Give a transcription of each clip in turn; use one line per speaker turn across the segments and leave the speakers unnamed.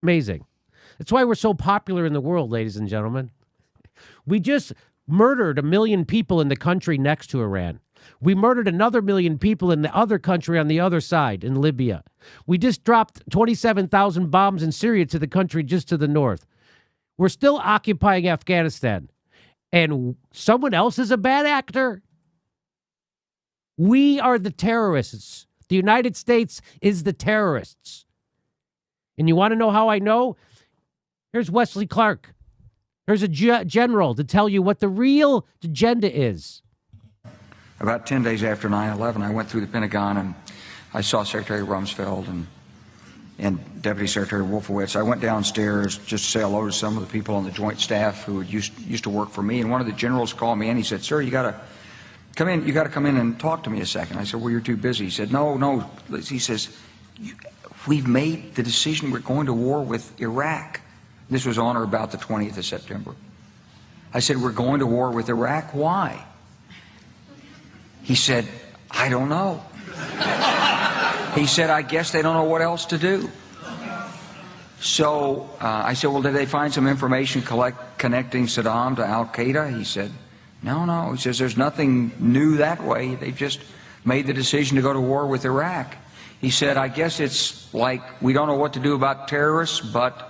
Amazing. That's why we're so popular in the world, ladies and gentlemen. We just murdered 1 million people in the country next to Iran. We murdered another 1 million people in the other country on the other side, in Libya. We just dropped 27,000 bombs in Syria to the country just to the north. We're still occupying Afghanistan. And someone else is a bad actor? We are the terrorists. The United States is the terrorists. And you want to know how I know? Here's Wesley Clark. Here's a general to tell you what the real agenda is.
About 10 days after 9/11, I went through the Pentagon and I saw Secretary Rumsfeld and Deputy Secretary Wolfowitz. I went downstairs just to say hello to some of the people on the Joint Staff who used to work for me. And one of the generals called me and he said, "Sir, you got to come in. You got to come in and talk to me a second." I said, "Well, you're too busy." He said, No. He says, "We've made the decision. We're going to war with Iraq." This was on or about the 20th of September. I said, "We're going to war with Iraq. Why?" He said, "I don't know." He said, "I guess they don't know what else to do." So I said, "Well, did they find some information connecting Saddam to Al-Qaeda?" He said, No. He says, "There's nothing new that way. They've just made the decision to go to war with Iraq." He said, "I guess it's like we don't know what to do about terrorists, but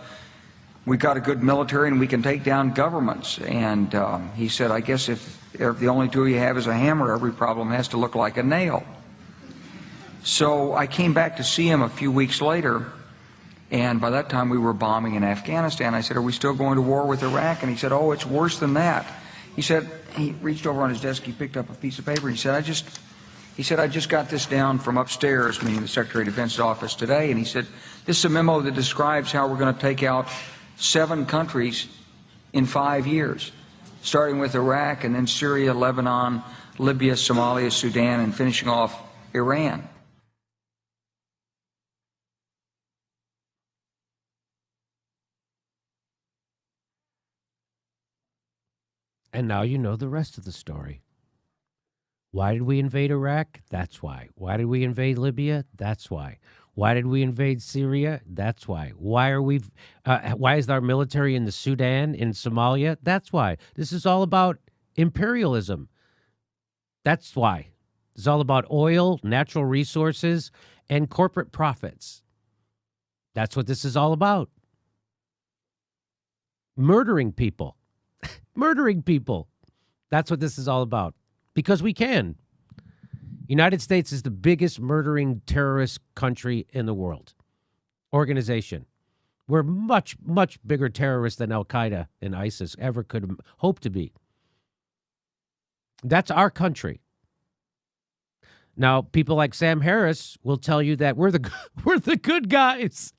we've got a good military and we can take down governments." And he said, "I guess if the only tool you have is a hammer, every problem has to look like a nail." So I came back to see him a few weeks later, and by that time we were bombing in Afghanistan. I said, "Are we still going to war with Iraq?" And he said, "Oh, it's worse than that." He said, he reached over on his desk, he picked up a piece of paper, he said, I just got this down from upstairs," meaning the Secretary of Defense's office today, and he said, "This is a memo that describes how we're going to take out 7 countries in 5 years, starting with Iraq and then Syria, Lebanon, Libya, Somalia, Sudan, and finishing off Iran."
And now you know the rest of the story. Why did we invade Iraq? That's why. Why did we invade Libya? That's why. Why did we invade Syria? That's why. Why is our military in the Sudan, in Somalia? That's why. This is all about imperialism. That's why. It's all about oil, natural resources, and corporate profits. That's what this is all about. Murdering people. Murdering people. That's what this is all about. Because we can. United States is the biggest murdering terrorist country in the world. Organization. We're much, much bigger terrorists than Al-Qaeda and ISIS ever could hope to be. That's our country. Now, people like Sam Harris will tell you that we're the good guys.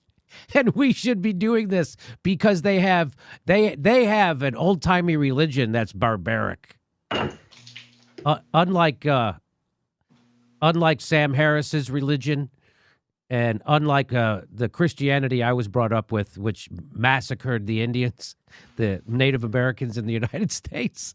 And we should be doing this because they have an old-timey religion that's barbaric. Unlike Sam Harris's religion, and unlike the Christianity I was brought up with, which massacred the Indians, the Native Americans in the United States.